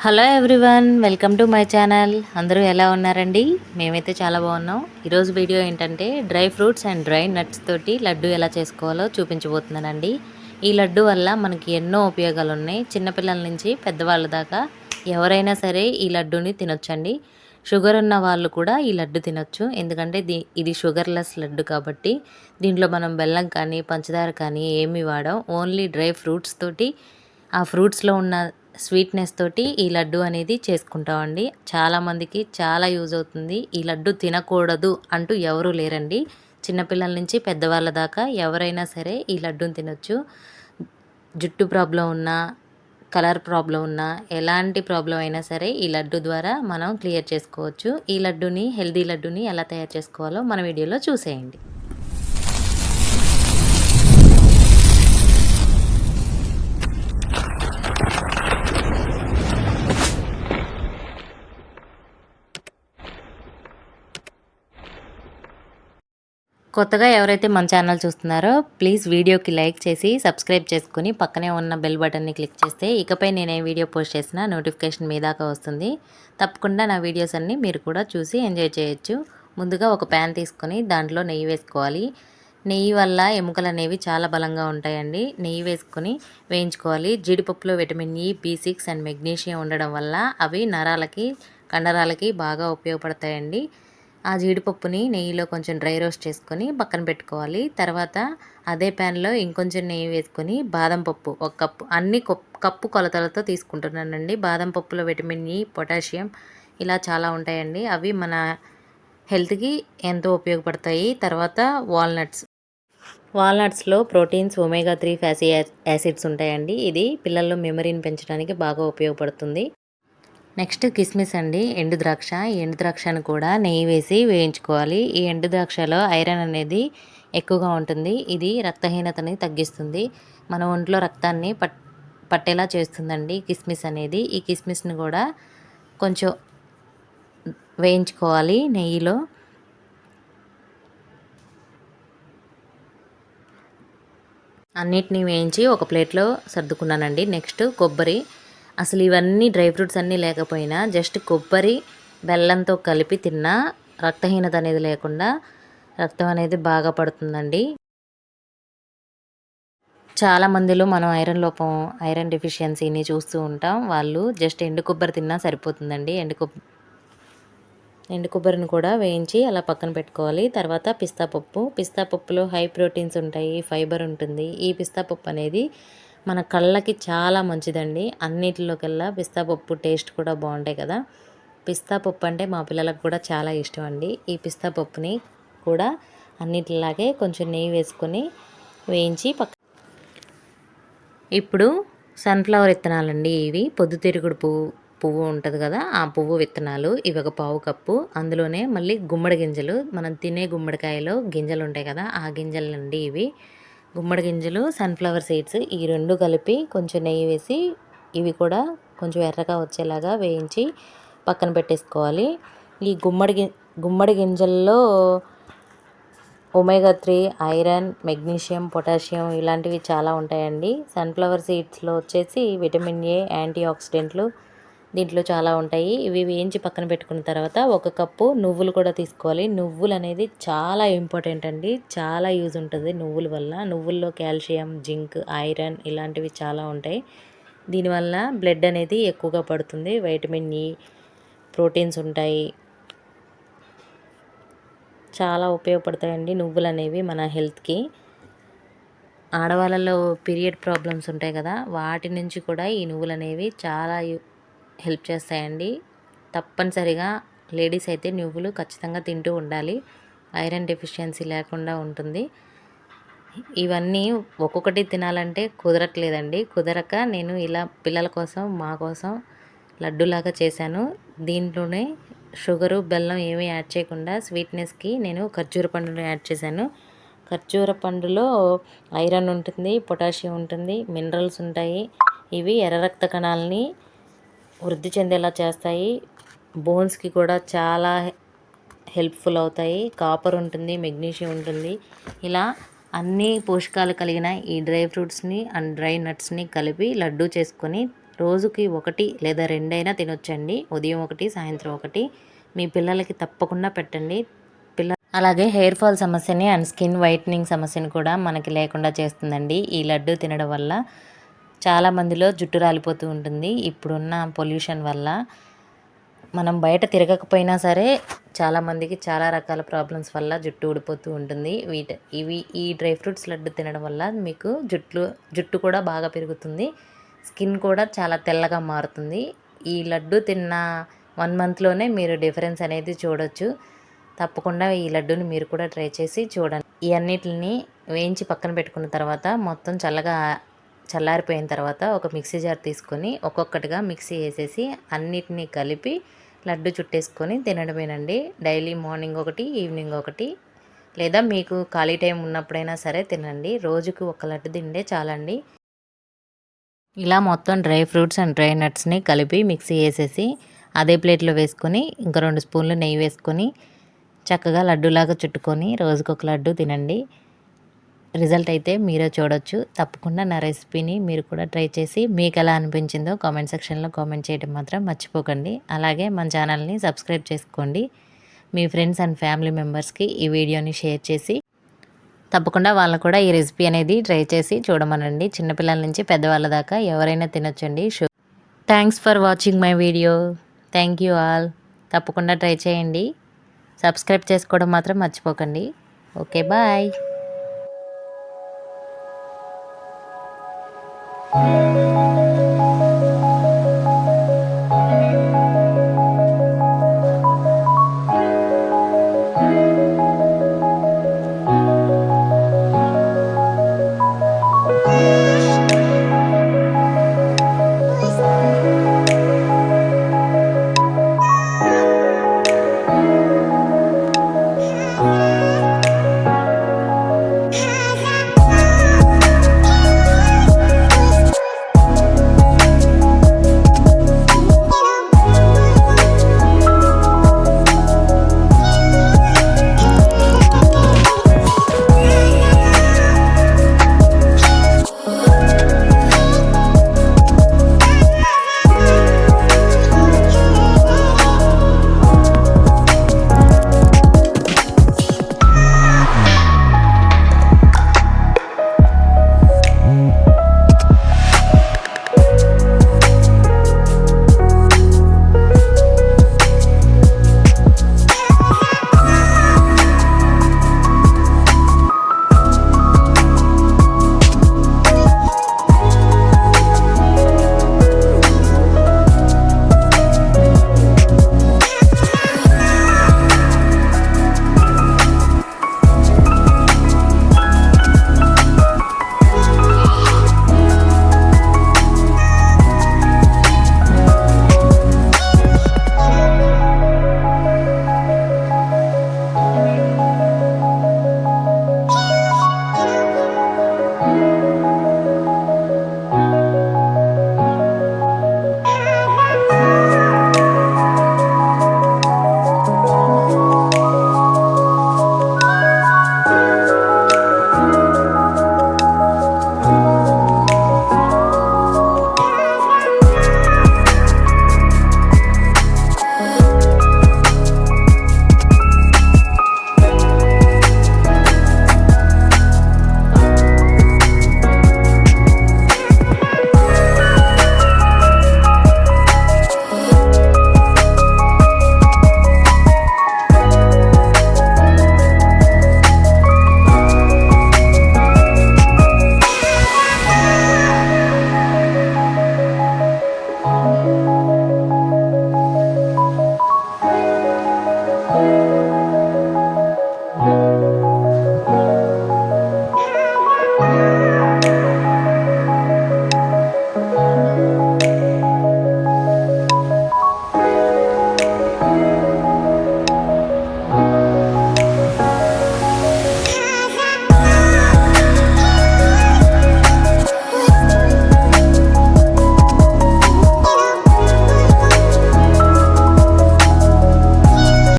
Hello everyone, welcome to my channel. అందరూ ఎలా ఉన్నారండి? మేమైతే చాలా బాగున్నాం. ఈరోజు వీడియో ఏంటంటే dry fruits and dry nuts తోటి లడ్డు ఎలా చేసుకోవాలో చూపించబోతున్నానండి. ఈ లడ్డు వల్ల మనకి ఎన్నో ఉపయోగాలు ఉన్నాయి. చిన్నపిల్లల నుంచి పెద్దవాళ్ళ దాకా ఎవరైనా సరే ఈ లడ్డూని తినొచ్చండి. షుగర్ ఉన్న వాళ్ళు కూడా ఈ లడ్డు తినొచ్చు. ఎందుకంటే ఇది షుగర్లెస్ లడ్డు కాబట్టి దీంట్లో మనం బెల్లం కానీ పంచదార కానీ ఏమి వాడం. ఓన్లీ డ్రై ఫ్రూట్స్ తోటి ఆ ఫ్రూట్స్లో ఉన్న స్వీట్నెస్ తోటి ఈ లడ్డు అనేది చేసుకుంటామండి. చాలామందికి చాలా యూజ్ అవుతుంది. ఈ లడ్డు తినకూడదు అంటూ ఎవరూ లేరండి. చిన్నపిల్లల నుంచి పెద్దవాళ్ళ దాకా ఎవరైనా సరే ఈ లడ్డూని తినొచ్చు. జుట్టు ప్రాబ్లం ఉన్నా, కలర్ ప్రాబ్లం ఉన్నా, ఎలాంటి ప్రాబ్లం అయినా సరే ఈ లడ్డు ద్వారా మనం క్లియర్ చేసుకోవచ్చు. ఈ లడ్డుని, హెల్దీ లడ్డుని ఎలా తయారు చేసుకోవాలో మన వీడియోలో చూసేయండి. కొత్తగా ఎవరైతే మన ఛానల్ చూస్తున్నారో ప్లీజ్ వీడియోకి లైక్ చేసి సబ్స్క్రైబ్ చేసుకుని పక్కనే ఉన్న బెల్ బటన్ని క్లిక్ చేస్తే ఇకపై నేనే వీడియో పోస్ట్ చేసినా నోటిఫికేషన్ మీ దాకా వస్తుంది. తప్పకుండా నా వీడియోస్ అన్నీ మీరు కూడా చూసి ఎంజాయ్ చేయొచ్చు. ముందుగా ఒక ప్యాన్ తీసుకొని దాంట్లో నెయ్యి వేసుకోవాలి. నెయ్యి వల్ల ఎముకలు అనేవి చాలా బలంగా ఉంటాయండి. నెయ్యి వేసుకొని వేయించుకోవాలి. జీడిపప్పులో vitamin E, B6 and magnesium ఉండడం వల్ల అవి నరాలకి, కండరాలకి బాగా ఉపయోగపడతాయండి. ఆ జీడిపప్పుని నెయ్యిలో కొంచెం డ్రై రోస్ట్ చేసుకొని పక్కన పెట్టుకోవాలి. తర్వాత అదే ప్యాన్లో ఇంకొంచెం నెయ్యి వేసుకొని బాదం పప్పు ఒక కప్పు, అన్ని కప్పు కొలతలతో తీసుకుంటున్నానండి. బాదం పప్పులో విటమిన్ ఈ, పొటాషియం ఇలా చాలా ఉంటాయండి. అవి మన హెల్త్కి ఎంతో ఉపయోగపడతాయి. తర్వాత వాల్నట్స్లో ప్రోటీన్స్, ఒమేగా 3 ఫ్యాటీ యాసిడ్స్ ఉంటాయండి. ఇది పిల్లల్లో మెమరీని పెంచడానికి బాగా ఉపయోగపడుతుంది. నెక్స్ట్ కిస్మిస్ అండి, ఎండు ద్రాక్ష. ఈ ఎండు ద్రాక్షను కూడా నెయ్యి వేసి వేయించుకోవాలి. ఈ ఎండు ద్రాక్షలో ఐరన్ అనేది ఎక్కువగా ఉంటుంది. ఇది రక్తహీనతని తగ్గిస్తుంది. మన ఒంట్లో రక్తాన్ని పట్టేలా చేస్తుందండి కిస్మిస్ అనేది. ఈ కిస్మిస్ని కూడా కొంచెం వేయించుకోవాలి నెయ్యిలో. అన్నిటినీ వేయించి ఒక ప్లేట్లో సర్దుకున్నానండి. నెక్స్ట్ కొబ్బరి. అసలు ఇవన్నీ డ్రై ఫ్రూట్స్ అన్నీ లేకపోయినా జస్ట్ కొబ్బరి బెల్లంతో కలిపి తిన్నా రక్తహీనత అనేది లేకుండా రక్తం అనేది బాగా పడుతుందండి. చాలా మందిలో మనం ఐరన్ డెఫిషియన్సీని చూస్తూ ఉంటాం. వాళ్ళు జస్ట్ ఎండు కొబ్బరి తిన్నా సరిపోతుందండి. ఎండు కొబ్బరిని కూడా వేయించి అలా పక్కన పెట్టుకోవాలి. తర్వాత పిస్తా పప్పులో హై ప్రోటీన్స్ ఉంటాయి, ఫైబర్ ఉంటుంది. ఈ పిస్తా పప్పు అనేది మన కళ్ళకి చాలా మంచిదండి. అన్నిటిలోకెల్లా పిస్తా పప్పు టేస్ట్ కూడా బాగుంటాయి కదా. పిస్తా పప్పు అంటే మా పిల్లలకు కూడా చాలా ఇష్టం అండి. ఈ పిస్తా పప్పుని కూడా అన్నిటిలాగే కొంచెం నెయ్యి వేసుకొని వేయించి ఇప్పుడు సన్ఫ్లవర్ విత్తనాలండి. ఇవి పొద్దుతిరుగుడు పువ్వు ఉంటుంది కదా, ఆ పువ్వు విత్తనాలు. ఇవి ఒక పావు కప్పు. అందులోనే మళ్ళీ గుమ్మడి గింజలు, మనం తినే గుమ్మడికాయలో గింజలు ఉంటాయి కదా, ఆ గింజలండి ఇవి. గుమ్మడి గింజలు, సన్ఫ్లవర్ సీడ్స్, ఈ రెండు కలిపి కొంచెం నెయ్యి వేసి ఇవి కూడా కొంచెం ఎర్రగా వచ్చేలాగా వేయించి పక్కన పెట్టేసుకోవాలి. ఈ గుమ్మడి గింజల్లో ఒమేగా 3, ఐరన్, మెగ్నీషియం, పొటాషియం ఇలాంటివి చాలా ఉంటాయండి. సన్ఫ్లవర్ సీడ్స్లో వచ్చేసి విటమిన్ ఏ, యాంటీ ఆక్సిడెంట్లు దీంట్లో చాలా ఉంటాయి. ఇవి వేయించి పక్కన పెట్టుకున్న తర్వాత ఒక కప్పు నువ్వులు కూడా తీసుకోవాలి. నువ్వులు అనేది చాలా ఇంపార్టెంట్ అండి. చాలా యూజ్ ఉంటుంది నువ్వుల వల్ల. నువ్వుల్లో కాల్షియం, జింక్, ఐరన్ ఇలాంటివి చాలా ఉంటాయి. దీనివల్ల బ్లడ్ అనేది ఎక్కువగా పడుతుంది. వైటమిన్ ఈ, ప్రోటీన్స్ ఉంటాయి. చాలా ఉపయోగపడతాయండి నువ్వులు అనేవి మన హెల్త్కి. ఆడవాళ్ళలో పీరియడ్ ప్రాబ్లమ్స్ ఉంటాయి కదా, వాటి నుంచి కూడా ఈ నువ్వులు అనేవి చాలా హెల్ప్ చేస్తాయండి. తప్పనిసరిగా లేడీస్ అయితే నువ్వులు ఖచ్చితంగా తింటూ ఉండాలి. ఐరన్ డెఫిషియన్సీ లేకుండా ఉంటుంది. ఇవన్నీ ఒక్కొక్కటి తినాలంటే కుదరట్లేదండి. కుదరక నేను ఇలా పిల్లల కోసం, మా కోసం లడ్డూలాగా చేశాను. దీంట్లోనే షుగరు, బెల్లం ఏమీ యాడ్ చేయకుండా స్వీట్నెస్కి నేను ఖర్జూర పండును యాడ్ చేశాను. ఖర్జూర పండులో ఐరన్ ఉంటుంది, పొటాషియం ఉంటుంది, మినరల్స్ ఉంటాయి. ఇవి ఎర్ర రక్త కణాలని వృద్ధి చెందేలా చేస్తాయి. బోన్స్కి కూడా చాలా హెల్ప్ఫుల్ అవుతాయి. కాపర్ ఉంటుంది, మెగ్నీషియం ఉంటుంది. ఇలా అన్ని పోషకాలు కలిగిన ఈ డ్రై ఫ్రూట్స్ని అండ్ డ్రై నట్స్ని కలిపి లడ్డూ చేసుకొని రోజుకి 1 లేదా 2 అయినా తినొచ్చండి. ఉదయం 1, సాయంత్రం 1. మీ పిల్లలకి తప్పకుండా పెట్టండి. అలాగే హెయిర్ ఫాల్ సమస్యని అండ్ స్కిన్ వైట్నింగ్ సమస్యని కూడా మనకి లేకుండా చేస్తుందండి ఈ లడ్డు తినడం వల్ల. చాలా మందిలో జుట్టు రాలిపోతూ ఉంటుంది ఇప్పుడున్న పొల్యూషన్ వల్ల. మనం బయట తిరగకపోయినా సరే చాలామందికి చాలా రకాల ప్రాబ్లమ్స్ వల్ల జుట్టు ఊడిపోతూ ఉంటుంది. ఈ డ్రై ఫ్రూట్స్ లడ్డు తినడం వల్ల మీకు జుట్టు కూడా బాగా పెరుగుతుంది. స్కిన్ కూడా చాలా తెల్లగా మారుతుంది. ఈ లడ్డు తిన్న 1 మంత్లోనే మీరు డిఫరెన్స్ అనేది చూడొచ్చు. తప్పకుండా ఈ లడ్డూని మీరు కూడా ట్రై చేసి చూడండి. ఈ అన్నిటిని వేయించి పక్కన పెట్టుకున్న తర్వాత మొత్తం చల్లారిపోయిన తర్వాత ఒక మిక్సీ జార్ తీసుకొని ఒక్కొక్కటిగా మిక్సీ వేసేసి అన్నిటినీ కలిపి లడ్డు చుట్టేసుకొని తినడమేనండి. డైలీ మార్నింగ్ 1, ఈవినింగ్ 1, లేదా మీకు ఖాళీ టైం ఉన్నప్పుడైనా సరే తినండి. రోజుకు ఒక లడ్డు తింటే చాలండి. ఇలా మొత్తం డ్రై ఫ్రూట్స్ అండ్ డ్రై నట్స్ని కలిపి మిక్సీ వేసేసి అదే ప్లేట్లో వేసుకొని ఇంకా 2 స్పూన్లు నెయ్యి వేసుకొని చక్కగా లడ్డూలాగా చుట్టుకొని రోజుకొక లడ్డు తినండి. రిజల్ట్ అయితే మీరే చూడొచ్చు. తప్పకుండా నా రెసిపీని మీరు కూడా ట్రై చేసి మీకు ఎలా అనిపించిందో కామెంట్ సెక్షన్లో కామెంట్ చేయడం మాత్రం మర్చిపోకండి. అలాగే మన ఛానల్ని సబ్స్క్రైబ్ చేసుకోండి. మీ ఫ్రెండ్స్ అండ్ ఫ్యామిలీ మెంబర్స్కి ఈ వీడియోని షేర్ చేసి తప్పకుండా వాళ్ళు కూడా ఈ రెసిపీ అనేది ట్రై చేసి చూడమనండి. చిన్నపిల్లల నుంచి పెద్దవాళ్ళ దాకా ఎవరైనా తినొచ్చండి. Thanks for watching my video. Thank you all. తప్పకుండా ట్రై చేయండి. సబ్స్క్రైబ్ చేసుకోవడం మాత్రం మర్చిపోకండి. Okay, bye.